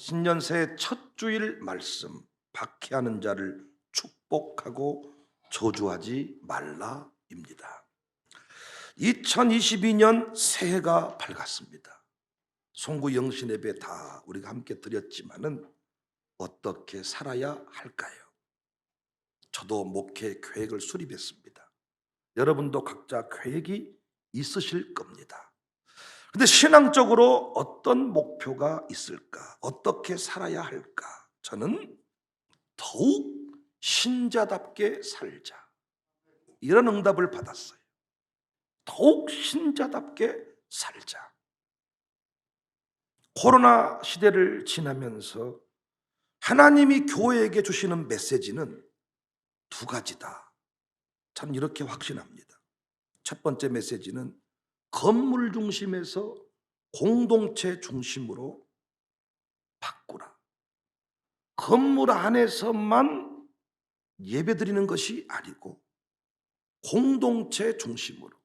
신년 새해 첫 주일 말씀, 박해하는 자를 축복하고 저주하지 말라입니다. 2022년 새해가 밝았습니다. 송구 영신 예배 다 우리가 함께 드렸지만은 어떻게 살아야 할까요? 저도 목회 계획을 수립했습니다. 여러분도 각자 계획이 있으실 겁니다. 근데 신앙적으로 어떤 목표가 있을까? 어떻게 살아야 할까? 저는 더욱 신자답게 살자, 이런 응답을 받았어요. 더욱 신자답게 살자. 코로나 시대를 지나면서 하나님이 교회에게 주시는 메시지는 두 가지다. 저는 이렇게 확신합니다. 첫 번째 메시지는 건물 중심에서 공동체 중심으로 바꾸라. 건물 안에서만 예배드리는 것이 아니고 공동체 중심으로,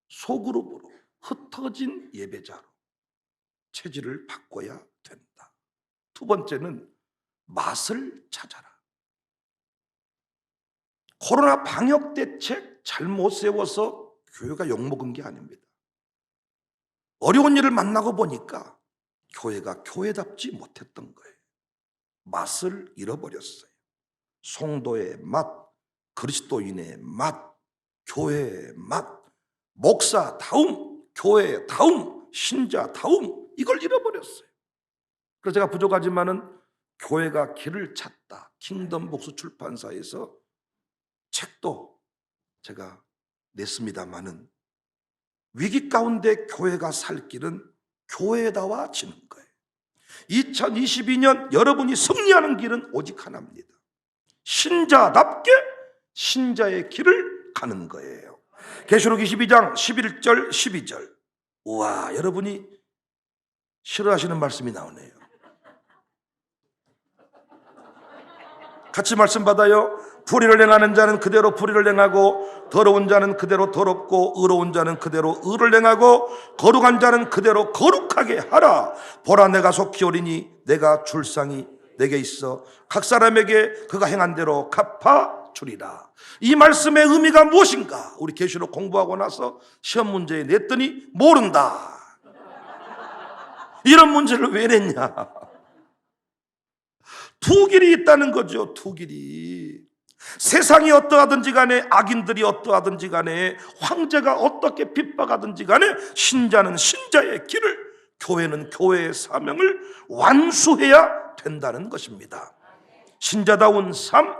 소그룹으로, 흩어진 예배자로 체질을 바꿔야 된다. 두 번째는 맛을 찾아라. 코로나 방역 대책 잘못 세워서 교회가 욕먹은 게 아닙니다. 어려운 일을 만나고 보니까 교회가 교회답지 못했던 거예요. 맛을 잃어버렸어요. 성도의 맛, 그리스도인의 맛, 교회의 맛, 목사다움, 교회다움, 신자다움, 이걸 잃어버렸어요. 그래서 제가 부족하지만은 교회가 길을 찾다, 킹덤 복수 출판사에서 책도 제가 냈습니다마는 위기 가운데 교회가 살 길은 교회다워지는 거예요. 2022년 여러분이 승리하는 길은 오직 하나입니다. 신자답게 신자의 길을 가는 거예요. 계시록 22장 11절 12절. 우와, 여러분이 싫어하시는 말씀이 나오네요. 같이 말씀 받아요. 불의를 행하는 자는 그대로 불의를 행하고, 더러운 자는 그대로 더럽고, 의로운 자는 그대로 의를 행하고, 거룩한 자는 그대로 거룩하게 하라. 보라, 내가 속히 오리니 내가 줄상이 내게 있어 각 사람에게 그가 행한 대로 갚아 주리라. 이 말씀의 의미가 무엇인가? 우리 계시록 공부하고 나서 시험 문제에 냈더니 모른다. 이런 문제를 왜 냈냐? 두 길이 있다는 거죠. 두 길이. 세상이 어떠하든지 간에, 악인들이 어떠하든지 간에, 황제가 어떻게 핍박하든지 간에 신자는 신자의 길을, 교회는 교회의 사명을 완수해야 된다는 것입니다. 신자다운 삶,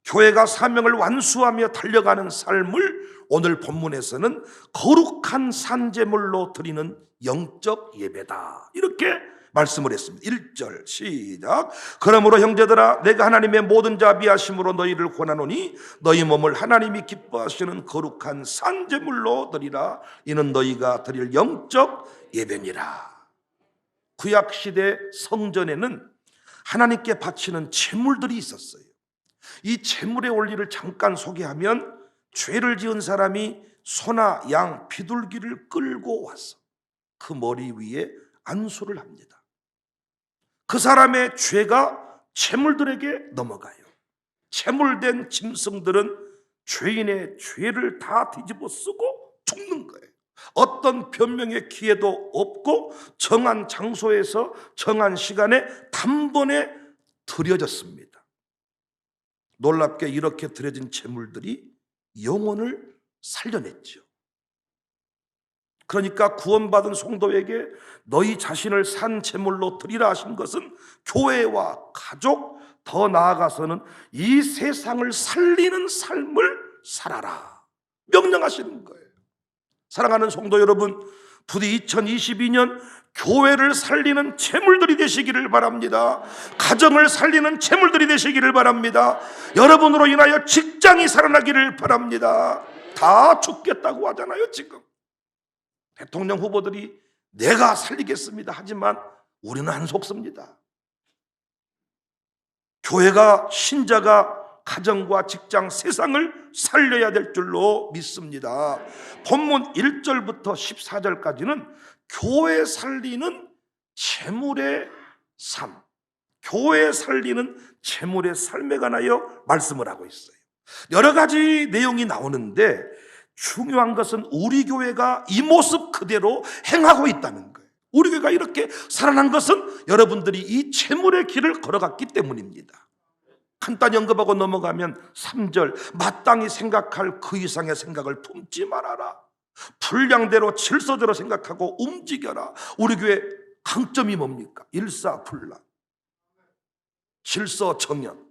교회가 사명을 완수하며 달려가는 삶을 오늘 본문에서는 거룩한 산제물로 드리는 영적 예배다, 이렇게 말씀을 했습니다. 1절 시작. 그러므로 형제들아, 내가 하나님의 모든 자비하심으로 너희를 권하노니 너희 몸을 하나님이 기뻐하시는 거룩한 산제물로 드리라. 이는 너희가 드릴 영적 예배니라. 구약시대 성전에는 하나님께 바치는 제물들이 있었어요. 이 제물의 원리를 잠깐 소개하면, 죄를 지은 사람이 소나 양, 비둘기를 끌고 와서 그 머리 위에 안수를 합니다. 그 사람의 죄가 제물들에게 넘어가요. 제물된 짐승들은 죄인의 죄를 다 뒤집어 쓰고 죽는 거예요. 어떤 변명의 기회도 없고 정한 장소에서 정한 시간에 단번에 드려졌습니다. 놀랍게 이렇게 드려진 제물들이 영혼을 살려냈죠. 그러니까 구원받은 성도에게 너희 자신을 산 제물로 드리라 하신 것은 교회와 가족, 더 나아가서는 이 세상을 살리는 삶을 살아라, 명령하시는 거예요. 사랑하는 성도 여러분, 부디 2022년 교회를 살리는 제물들이 되시기를 바랍니다. 가정을 살리는 제물들이 되시기를 바랍니다. 여러분으로 인하여 직장이 살아나기를 바랍니다. 다 죽겠다고 하잖아요. 지금 대통령 후보들이 내가 살리겠습니다 하지만 우리는 안 속습니다. 교회가, 신자가 가정과 직장, 세상을 살려야 될 줄로 믿습니다. 본문 1절부터 14절까지는 교회 살리는 제물의 삶, 교회 살리는 재물의 삶에 관하여 말씀을 하고 있어요. 여러 가지 내용이 나오는데 중요한 것은 우리 교회가 이 모습 그대로 행하고 있다는 거예요. 우리 교회가 이렇게 살아난 것은 여러분들이 이 재물의 길을 걸어갔기 때문입니다. 간단히 언급하고 넘어가면 3절, 마땅히 생각할 그 이상의 생각을 품지 말아라. 분량대로 질서대로 생각하고 움직여라. 우리 교회 강점이 뭡니까? 일사불란, 질서정연.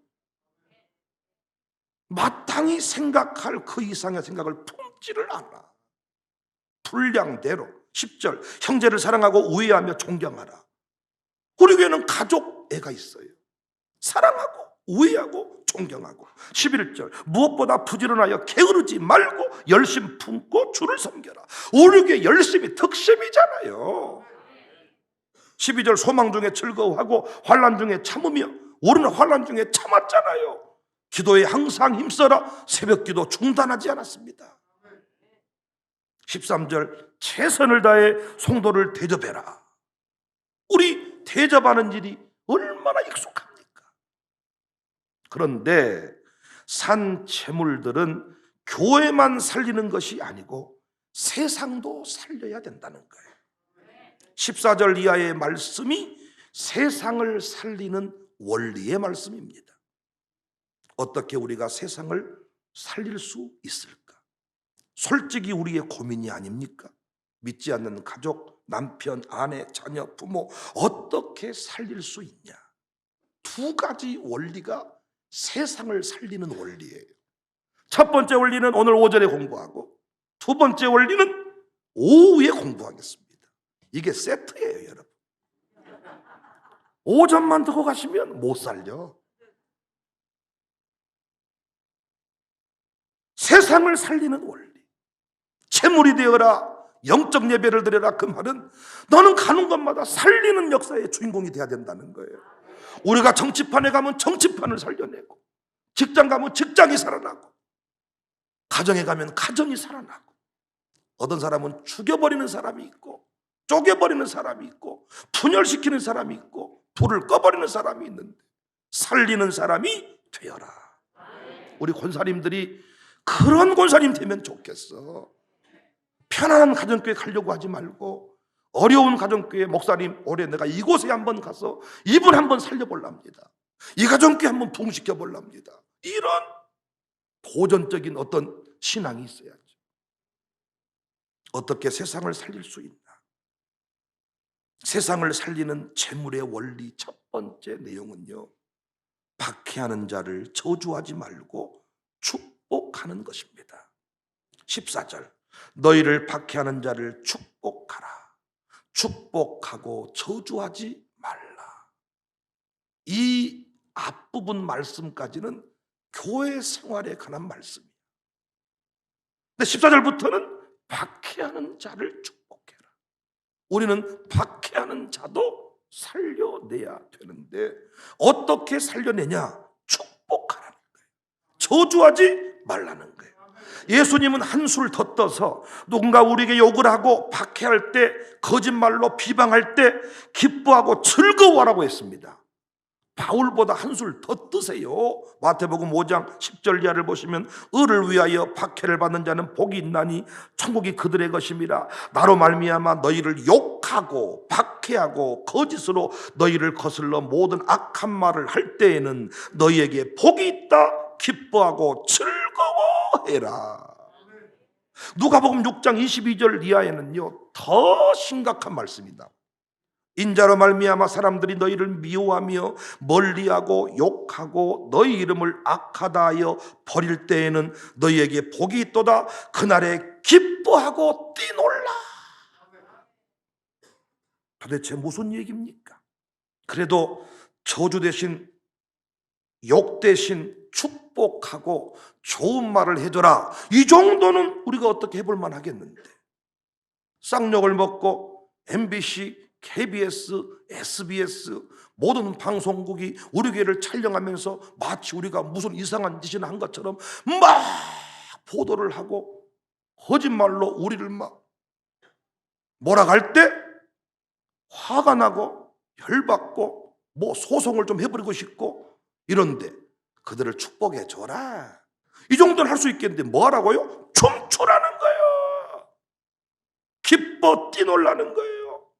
마땅히 생각할 그 이상의 생각을 품지를 않아. 분량대로. 10절, 형제를 사랑하고 우애하며 존경하라. 우리 교회는 가족 애가 있어요. 사랑하고 우애하고 존경하고. 11절, 무엇보다 부지런하여 게으르지 말고 열심 품고 주를 섬겨라. 우리 교회 열심이 득심이잖아요. 12절, 소망 중에 즐거워하고 환난 중에 참으며. 우리는 환난 중에 참았잖아요. 기도에 항상 힘써라. 새벽 기도 중단하지 않았습니다. 13절, 최선을 다해 성도를 대접해라. 우리 대접하는 일이 얼마나 익숙합니까? 그런데 산 재물들은 교회만 살리는 것이 아니고 세상도 살려야 된다는 거예요. 14절 이하의 말씀이 세상을 살리는 원리의 말씀입니다. 어떻게 우리가 세상을 살릴 수 있을까? 솔직히 우리의 고민이 아닙니까? 믿지 않는 가족, 남편, 아내, 자녀, 부모 어떻게 살릴 수 있냐? 두 가지 원리가 세상을 살리는 원리예요. 첫 번째 원리는 오늘 오전에 공부하고, 두 번째 원리는 오후에 공부하겠습니다. 이게 세트예요, 여러분. 오전만 듣고 가시면 못 살려. 세상을 살리는 원리. 재물이 되어라, 영적 예배를 드려라. 그 말은 너는 가는 곳마다 살리는 역사의 주인공이 돼야 된다는 거예요. 우리가 정치판에 가면 정치판을 살려내고, 직장 가면 직장이 살아나고, 가정에 가면 가정이 살아나고. 어떤 사람은 죽여버리는 사람이 있고, 쪼개버리는 사람이 있고, 분열시키는 사람이 있고, 불을 꺼버리는 사람이 있는데 살리는 사람이 되어라. 우리 권사님들이 그런 권사님 되면 좋겠어. 편안한 가정교회 가려고 하지 말고 어려운 가정교회 목사님, 올해 내가 이곳에 한번 가서 이분 한번 살려보랍니다. 이 가정교회 한번 부흥시켜 보랍니다. 이런 도전적인 어떤 신앙이 있어야죠. 어떻게 세상을 살릴 수 있나? 세상을 살리는 재물의 원리 첫 번째 내용은요, 박해하는 자를 저주하지 말고 축복하는 것입니다. 14절, 너희를 박해하는 자를 축복하라. 축복하고 저주하지 말라. 이 앞부분 말씀까지는 교회 생활에 관한 말씀이에요. 근데 14절부터는 박해하는 자를 축복해라. 우리는 박해하는 자도 살려내야 되는데 어떻게 살려내냐? 축복하라는 거예요. 저주하지 말라는 거예요. 예수님은 한술 더 떠서 누군가 우리에게 욕을 하고 박해할 때, 거짓말로 비방할 때 기뻐하고 즐거워하라고 했습니다. 바울보다 한술 더 뜨세요. 마태복음 5장 10절 이하를 보시면 의를 위하여 박해를 받는 자는 복이 있나니 천국이 그들의 것임이라. 나로 말미암아 너희를 욕하고 박해하고 거짓으로 너희를 거슬러 모든 악한 말을 할 때에는 너희에게 복이 있다. 기뻐하고 즐거워해라. 누가복음 6장 22절 이하에는요, 더 심각한 말씀이다. 인자로 말미암아 사람들이 너희를 미워하며 멀리하고 욕하고 너희 이름을 악하다 하여 버릴 때에는 너희에게 복이 있도다. 그날에 기뻐하고 뛰놀라. 도대체 무슨 얘기입니까? 그래도 저주 대신, 욕 대신 축복하고 좋은 말을 해줘라. 이 정도는 우리가 어떻게 해볼 만하겠는데, 쌍욕을 먹고 MBC, KBS, SBS 모든 방송국이 우리 교회를 촬영하면서 마치 우리가 무슨 이상한 짓을 한 것처럼 막 보도를 하고 거짓말로 우리를 막 몰아갈 때 화가 나고 열받고 뭐 소송을 좀 해버리고 싶고 이런데 그들을 축복해 줘라. 이 정도는 할 수 있겠는데 뭐 하라고요? 춤추라는 거예요. 기뻐 뛰놀라는 거예요.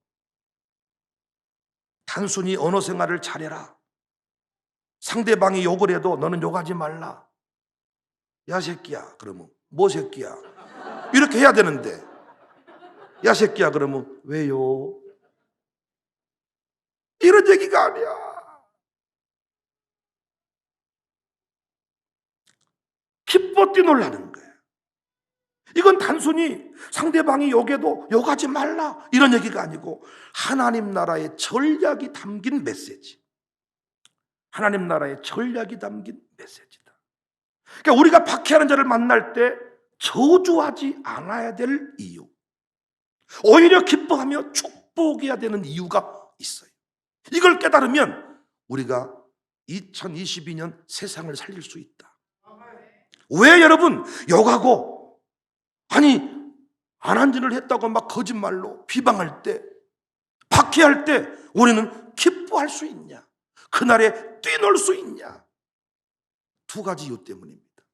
단순히 언어 생활을 잘해라. 상대방이 욕을 해도 너는 욕하지 말라. 야 새끼야 그러면 뭐 새끼야 이렇게 해야 되는데 야 새끼야 그러면 왜요? 이런 얘기가 아니야. 기뻐 뛰놀라는 거예요. 이건 단순히 상대방이 욕해도 욕하지 말라 이런 얘기가 아니고 하나님 나라의 전략이 담긴 메시지. 하나님 나라의 전략이 담긴 메시지다. 그러니까 우리가 박해하는 자를 만날 때 저주하지 않아야 될 이유, 오히려 기뻐하며 축복해야 되는 이유가 있어요. 이걸 깨달으면 우리가 2022년 세상을 살릴 수 있다. 왜 여러분 욕하고 아니 안 한 짓을 했다고 막 거짓말로 비방할 때 박해할 때 우리는 기뻐할 수 있냐? 그날에 뛰놀 수 있냐? 두 가지 이유 때문입니다.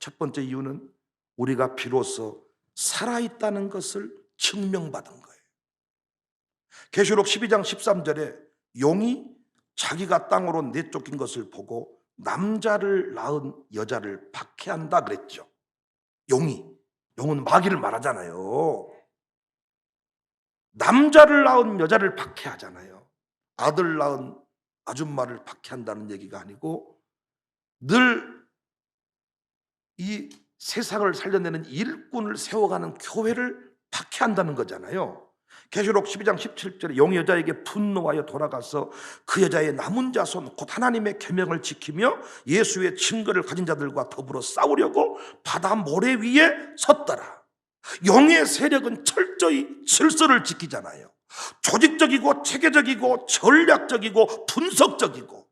첫 번째 이유는 우리가 비로소 살아있다는 것을 증명받은 거예요. 계시록 12장 13절에 용이 자기가 땅으로 내쫓긴 것을 보고 남자를 낳은 여자를 박해한다 그랬죠. 용은 마귀를 말하잖아요. 남자를 낳은 여자를 박해하잖아요. 아들 낳은 아줌마를 박해한다는 얘기가 아니고 늘 이 세상을 살려내는 일꾼을 세워가는 교회를 박해한다는 거잖아요. 계시록 12장 17절에 용 여자에게 분노하여 돌아가서 그 여자의 남은 자손 곧 하나님의 계명을 지키며 예수의 증거를 가진 자들과 더불어 싸우려고 바다 모래 위에 섰더라. 용의 세력은 철저히 질서를 지키잖아요. 조직적이고 체계적이고 전략적이고 분석적이고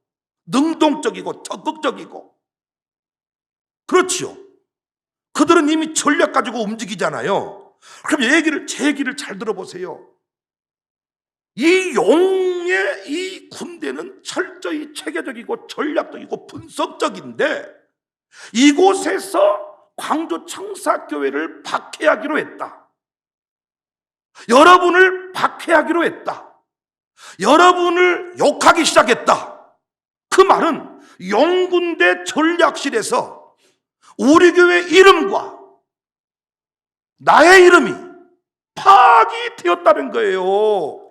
능동적이고 적극적이고 그렇지요. 그들은 이미 전략 가지고 움직이잖아요. 그럼 제 얘기를 잘 들어보세요. 이 용의 이 군대는 철저히 체계적이고 전략적이고 분석적인데 이곳에서 광주 청사교회를 박해하기로 했다. 여러분을 박해하기로 했다. 여러분을 욕하기 시작했다. 그 말은 용군대 전략실에서 우리 교회 이름과 나의 이름이 파악이 되었다는 거예요.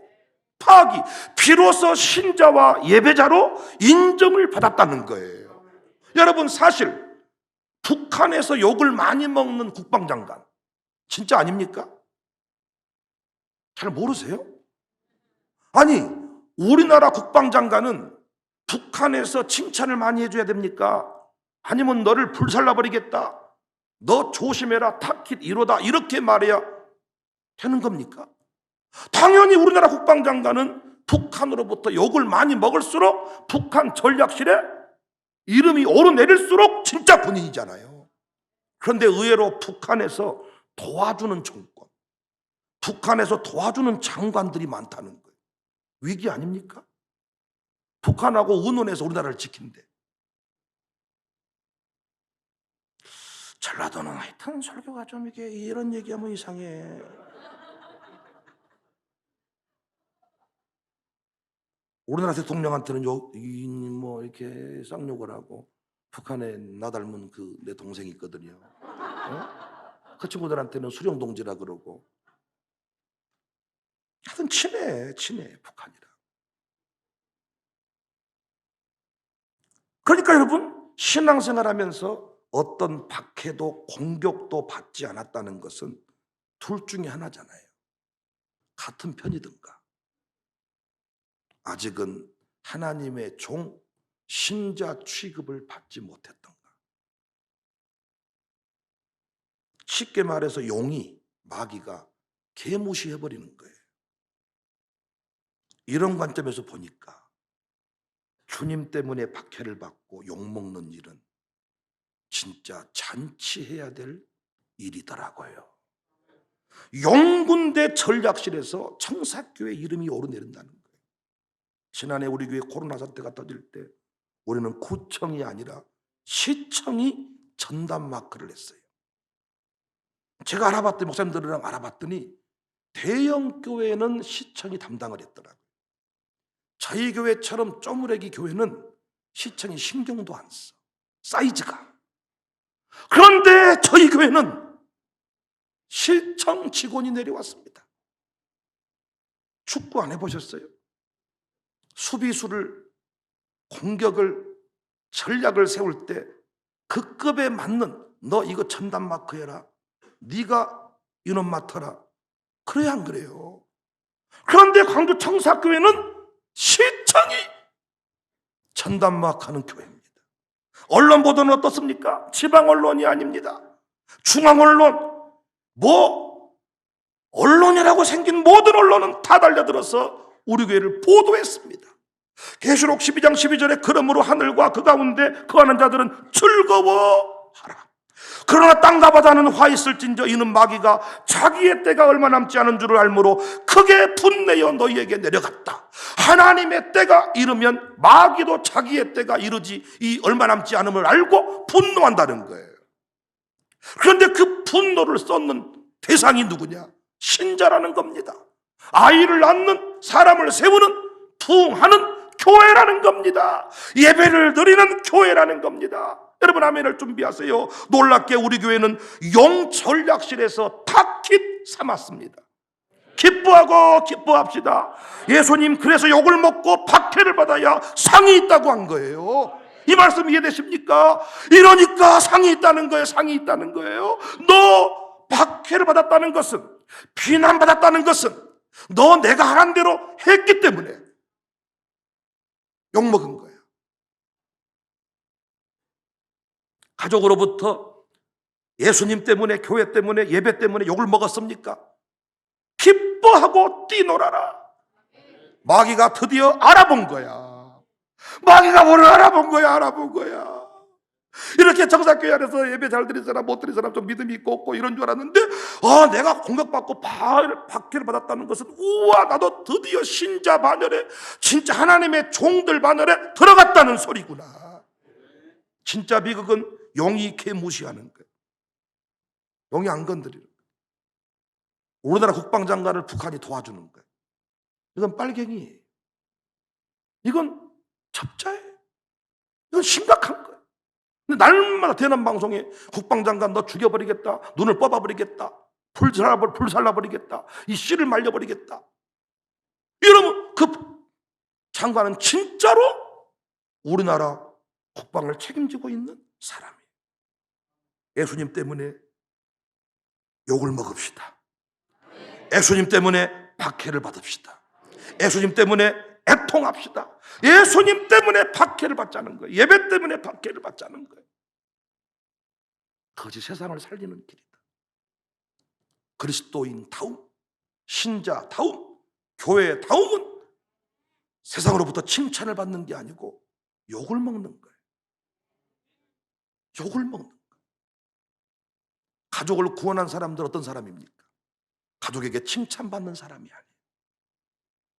파악이. 비로소 신자와 예배자로 인정을 받았다는 거예요. 여러분 사실 북한에서 욕을 많이 먹는 국방장관 진짜 아닙니까? 잘 모르세요? 아니 우리나라 국방장관은 북한에서 칭찬을 많이 해줘야 됩니까? 아니면 너를 불살라버리겠다, 너 조심해라, 타깃 1호다 이렇게 말해야 되는 겁니까? 당연히 우리나라 국방장관은 북한으로부터 욕을 많이 먹을수록 북한 전략실에 이름이 오르내릴수록 진짜 군인이잖아요. 그런데 의외로 북한에서 도와주는 정권, 북한에서 도와주는 장관들이 많다는 거예요. 위기 아닙니까? 북한하고 의논해서 우리나라를 지킨대. 전라도는 하여튼 설교가 좀 이게 이런 얘기하면 이상해. 우리나라 대통령한테는 뭐 이렇게 쌍욕을 하고 북한에 나 닮은 그 내 동생이 있거든요. 어? 그 친구들한테는 수령동지라 그러고 하여튼 친해 북한이랑. 그러니까 여러분 신앙생활하면서 어떤 박해도 공격도 받지 않았다는 것은 둘 중에 하나잖아요. 같은 편이든가 아직은 하나님의 종 신자 취급을 받지 못했던가. 쉽게 말해서 용이 마귀가 개무시해버리는 거예요. 이런 관점에서 보니까 주님 때문에 박해를 받고 욕먹는 일은 진짜 잔치해야 될 일이더라고요. 용군대 전략실에서 청사교회 이름이 오르내린다는 거예요. 지난해 우리 교회 코로나 사태가 터질 때 우리는 구청이 아니라 시청이 전담 마크를 했어요. 제가 알아봤더니, 목사님들이랑 알아봤더니 대형 교회는 시청이 담당을 했더라고요. 저희 교회처럼 쪼무레기 교회는 시청이 신경도 안 써, 사이즈가. 그런데 저희 교회는 시청 직원이 내려왔습니다. 축구 안 해보셨어요? 수비수를, 공격을, 전략을 세울 때 그 급에 맞는, 너 이거 전담 마크 해라, 네가 인원 맡아라, 그래야 안 그래요? 그런데 광주 청사교회는 시청이 전담 마크하는 교회입니다. 언론 보도는 어떻습니까? 지방 언론이 아닙니다. 중앙 언론, 언론이라고 생긴 모든 언론은 다 달려들어서 우리 교회를 보도했습니다. 계시록 12장 12절에 그러므로 하늘과 그 가운데 거하는 자들은 즐거워하라. 그러나 땅과 바다는 화 있을진저 이는 마귀가 자기의 때가 얼마 남지 않은 줄을 알므로 크게 분내어 너희에게 내려갔다. 하나님의 때가 이르면 마귀도 자기의 때가 이르지 이 얼마 남지 않음을 알고 분노한다는 거예요. 그런데 그 분노를 쏟는 대상이 누구냐? 신자라는 겁니다. 아이를 낳는, 사람을 세우는, 부흥하는 교회라는 겁니다. 예배를 드리는 교회라는 겁니다. 여러분 아멘을 준비하세요. 놀랍게 우리 교회는 용전략실에서 타깃 삼았습니다. 기뻐하고 기뻐합시다. 예수님 그래서 욕을 먹고 박해를 받아야 상이 있다고 한 거예요. 이 말씀 이해되십니까? 이러니까 상이 있다는 거예요. 상이 있다는 거예요. 너 박해를 받았다는 것은, 비난받았다는 것은 너 내가 하란 대로 했기 때문에 욕먹은 거예요. 가족으로부터 예수님 때문에, 교회 때문에, 예배 때문에 욕을 먹었습니까? 기뻐하고 뛰놀아라. 마귀가 드디어 알아본 거야. 마귀가 뭐를 알아본 거야. 이렇게 정사교회 안에서 예배 잘 드린 사람, 못 드린 사람, 좀 믿음이 있고 없고 이런 줄 알았는데, 내가 공격받고 박해를 받았다는 것은, 우와, 나도 드디어 신자 반열에, 진짜 하나님의 종들 반열에 들어갔다는 소리구나. 진짜 비극은 용이 개 무시하는 거예요. 용이 안 건드리는 거예요. 우리나라 국방장관을 북한이 도와주는 거예요. 이건 빨갱이에요. 이건 첩자예요. 이건 심각한 거예요. 근데 날마다 대남 방송에 국방장관 너 죽여버리겠다, 눈을 뽑아버리겠다, 불 살라버리겠다, 이 씨를 말려버리겠다. 이러면 그 장관은 진짜로 우리나라 국방을 책임지고 있는 사람이에요. 예수님 때문에 욕을 먹읍시다. 예수님 때문에 박해를 받읍시다. 예수님 때문에 애통합시다. 예수님 때문에 박해를 받자는 거예요. 예배 때문에 박해를 받자는 거예요. 그것이 세상을 살리는 길이다. 그리스도인 다움, 신자 다움, 교회의 다움은 세상으로부터 칭찬을 받는 게 아니고 욕을 먹는 거예요. 욕을 먹는 거예요. 가족을 구원한 사람들 어떤 사람입니까? 가족에게 칭찬받는 사람이 아니에요.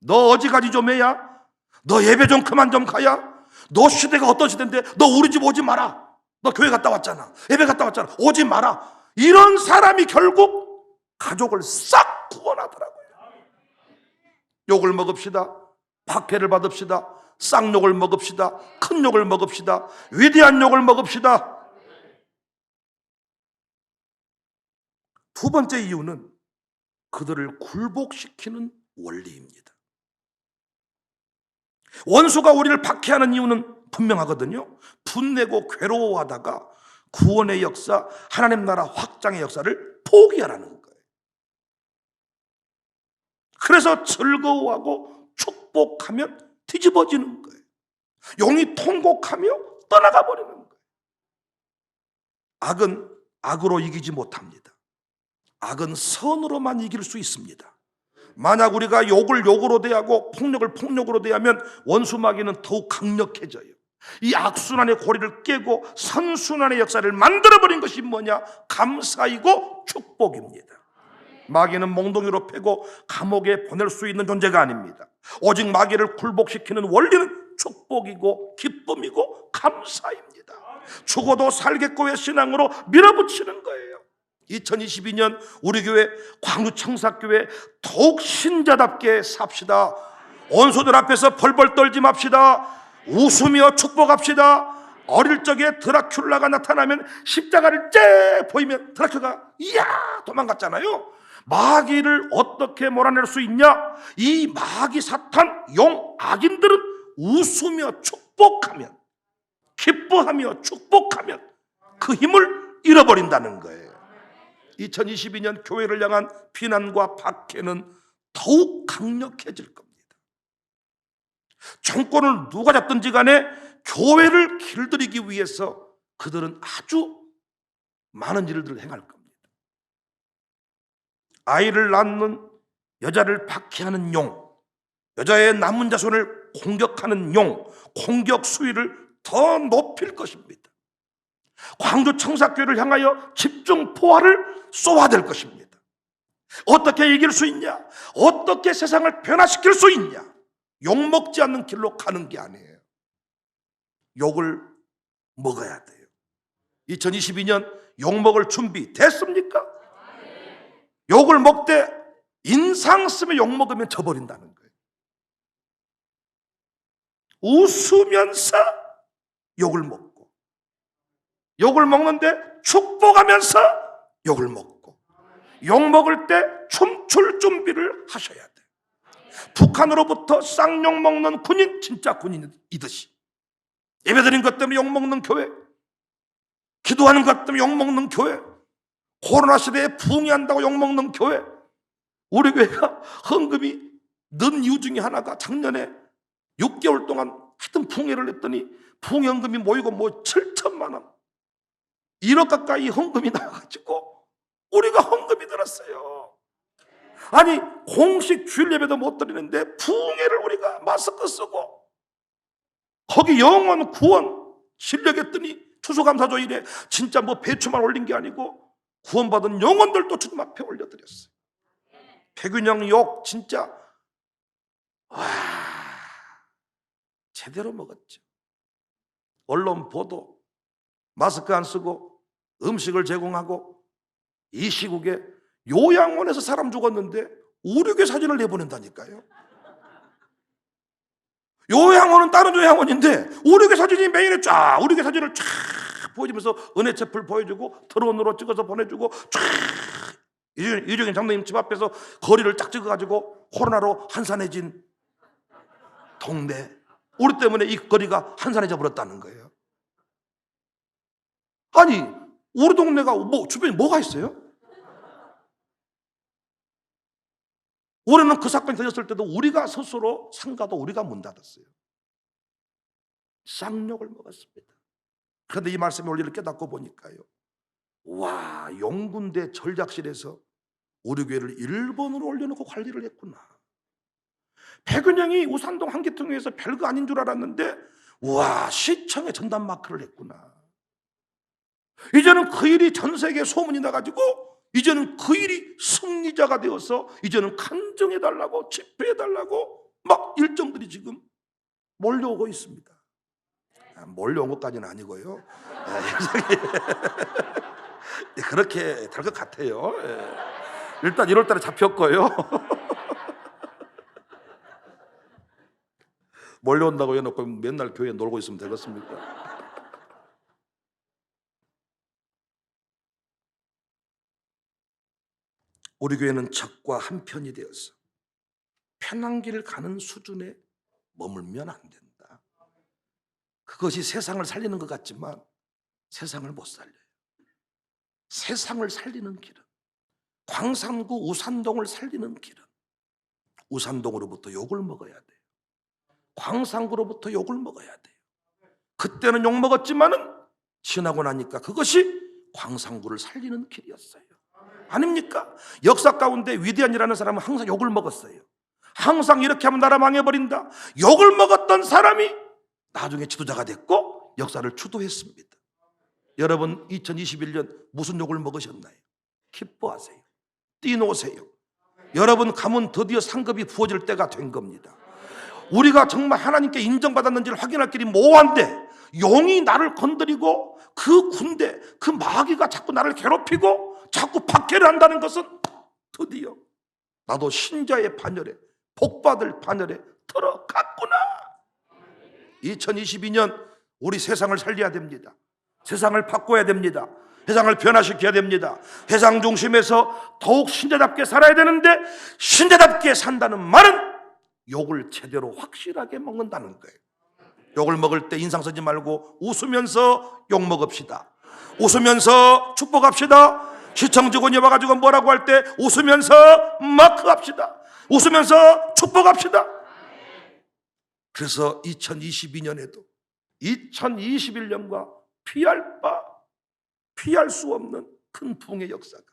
너 어지간히 좀 해야? 너 예배 좀 그만 좀 가야? 너 시대가 어떤 시대인데 너 우리 집 오지 마라. 너 교회 갔다 왔잖아. 예배 갔다 왔잖아. 오지 마라. 이런 사람이 결국 가족을 싹 구원하더라고요. 욕을 먹읍시다. 박해를 받읍시다. 쌍욕을 먹읍시다. 큰 욕을 먹읍시다. 위대한 욕을 먹읍시다. 두 번째 이유는 그들을 굴복시키는 원리입니다. 원수가 우리를 박해하는 이유는 분명하거든요. 분내고 괴로워하다가 구원의 역사, 하나님 나라 확장의 역사를 포기하라는 거예요. 그래서 즐거워하고 축복하면 뒤집어지는 거예요. 용이 통곡하며 떠나가 버리는 거예요. 악은 악으로 이기지 못합니다. 악은 선으로만 이길 수 있습니다. 만약 우리가 욕을 욕으로 대하고 폭력을 폭력으로 대하면 원수 마귀는 더욱 강력해져요. 이 악순환의 고리를 깨고 선순환의 역사를 만들어버린 것이 뭐냐? 감사이고 축복입니다. 마귀는 몽둥이로 패고 감옥에 보낼 수 있는 존재가 아닙니다. 오직 마귀를 굴복시키는 원리는 축복이고 기쁨이고 감사입니다. 죽어도 살겠고의 신앙으로 밀어붙이는 거예요. 2022년 우리 교회 광주청사교회 더욱 신자답게 삽시다. 원수들 앞에서 벌벌 떨지 맙시다. 웃으며 축복합시다. 어릴 적에 드라큘라가 나타나면 십자가를 째 보이면 드라큘라가 이야 도망갔잖아요. 마귀를 어떻게 몰아낼 수 있냐? 이 마귀 사탄 용 악인들은 웃으며 축복하면, 기뻐하며 축복하면 그 힘을 잃어버린다는 거예요. 2022년 교회를 향한 비난과 박해는 더욱 강력해질 겁니다. 정권을 누가 잡든지 간에 교회를 길들이기 위해서 그들은 아주 많은 일들을 행할 겁니다. 아이를 낳는 여자를 박해하는 용, 여자의 남은 자손을 공격하는 용, 공격 수위를 더 높일 것입니다. 광주 청사교회를 향하여 집중 포화를 쏘아댈 것입니다. 어떻게 이길 수 있냐? 어떻게 세상을 변화시킬 수 있냐? 욕먹지 않는 길로 가는 게 아니에요. 욕을 먹어야 돼요. 2022년 욕먹을 준비 됐습니까? 욕을 먹되 인상 쓰며 욕먹으면 져버린다는 거예요. 웃으면서 욕을 먹고, 욕을 먹는데 축복하면서 욕을 먹고, 욕먹을 때 춤출 준비를 하셔야 돼요. 북한으로부터 쌍욕 먹는 군인, 진짜 군인이듯이 예배드린 것 때문에 욕먹는 교회, 기도하는 것 때문에 욕먹는 교회, 코로나 시대에 부흥한다고 욕먹는 교회, 우리 교회가 헌금이 는 이유 중에 하나가 작년에 6개월 동안 하여튼 부흥회를 했더니 부흥연금이 모이고 7천만 원, 1억 가까이 헌금이 나와가지고 우리가 헌금이 들었어요. 아니 공식 주일 예배도 못 드리는데 부흥회를 우리가 마스크 쓰고 거기 영원 구원 실력했더니 추수감사조일에 진짜 배추만 올린 게 아니고 구원받은 영혼들도 주님 앞에 올려드렸어요. 백윤영 욕 진짜 와 제대로 먹었죠. 언론 보도 마스크 안 쓰고 음식을 제공하고 이 시국에 요양원에서 사람 죽었는데 우리 교회 사진을 내보낸다니까요. 요양원은 다른 요양원인데 우리 교회 사진이 메인에 쫙 우리 교회 사진을 쫙 보여주면서 은혜체풀 보여주고 드론으로 찍어서 보내주고 쫙 이종인 장로님 집 앞에서 거리를 쫙 찍어가지고 코로나로 한산해진 동네, 우리 때문에 이 거리가 한산해져 버렸다는 거예요. 아니 우리 동네가 주변에 뭐가 있어요? 올해는 그 사건이 터졌을 때도 우리가 스스로 상가도 우리가 문 닫았어요. 쌍욕을 먹었습니다. 그런데 이 말씀의 원리를 깨닫고 보니까요, 와, 용군대 전략실에서 우리 교회를 일본으로 올려놓고 관리를 했구나. 백은영이 우산동 한기통에서 별거 아닌 줄 알았는데 와, 시청에 전담 마크를 했구나. 이제는 그 일이 전 세계에 소문이 나가지고 이제는 그 일이 승리자가 되어서 이제는 간증해달라고 집회해달라고 막 일정들이 지금 몰려오고 있습니다. 몰려온 것까지는 아니고요. 그렇게 될 것 같아요. 일단 1월 달에 잡혔고요. 몰려온다고 해놓고 맨날 교회에 놀고 있으면 되겠습니까? 우리 교회는 적과 한편이 되어서 편한 길 가는 수준에 머물면 안 된다. 그것이 세상을 살리는 것 같지만 세상을 못 살려요. 세상을 살리는 길은, 광산구 우산동을 살리는 길은 우산동으로부터 욕을 먹어야 돼요. 광산구로부터 욕을 먹어야 돼요. 그때는 욕 먹었지만은 지나고 나니까 그것이 광산구를 살리는 길이었어요. 아닙니까? 역사 가운데 위대한 일하는 사람은 항상 욕을 먹었어요. 항상 이렇게 하면 나라 망해버린다. 욕을 먹었던 사람이 나중에 지도자가 됐고 역사를 주도했습니다. 여러분 2021년 무슨 욕을 먹으셨나요? 기뻐하세요. 뛰노세요. 여러분 가문 드디어 상급이 부어질 때가 된 겁니다. 우리가 정말 하나님께 인정받았는지를 확인할 길이 모호한데 용이 나를 건드리고 그 군대, 그 마귀가 자꾸 나를 괴롭히고 자꾸 박해를 한다는 것은 드디어 나도 신자의 반열에, 복받을 반열에 들어갔구나. 2022년 우리 세상을 살려야 됩니다. 세상을 바꿔야 됩니다. 세상을 변화시켜야 됩니다. 세상 중심에서 더욱 신자답게 살아야 되는데, 신자답게 산다는 말은 욕을 제대로 확실하게 먹는다는 거예요. 욕을 먹을 때 인상 쓰지 말고 웃으면서 욕 먹읍시다. 웃으면서 축복합시다. 시청 직원이 와가지고 뭐라고 할 때 웃으면서 마크합시다. 웃으면서 축복합시다. 그래서 2022년에도 2021년과 피할 수 없는 큰 부흥의 역사가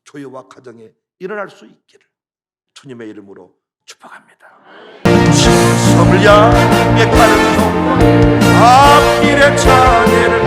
교회와 가정에 일어날 수 있기를 주님의 이름으로 축복합니다. 섬을 향해 가는 동안 앞길의 찬해를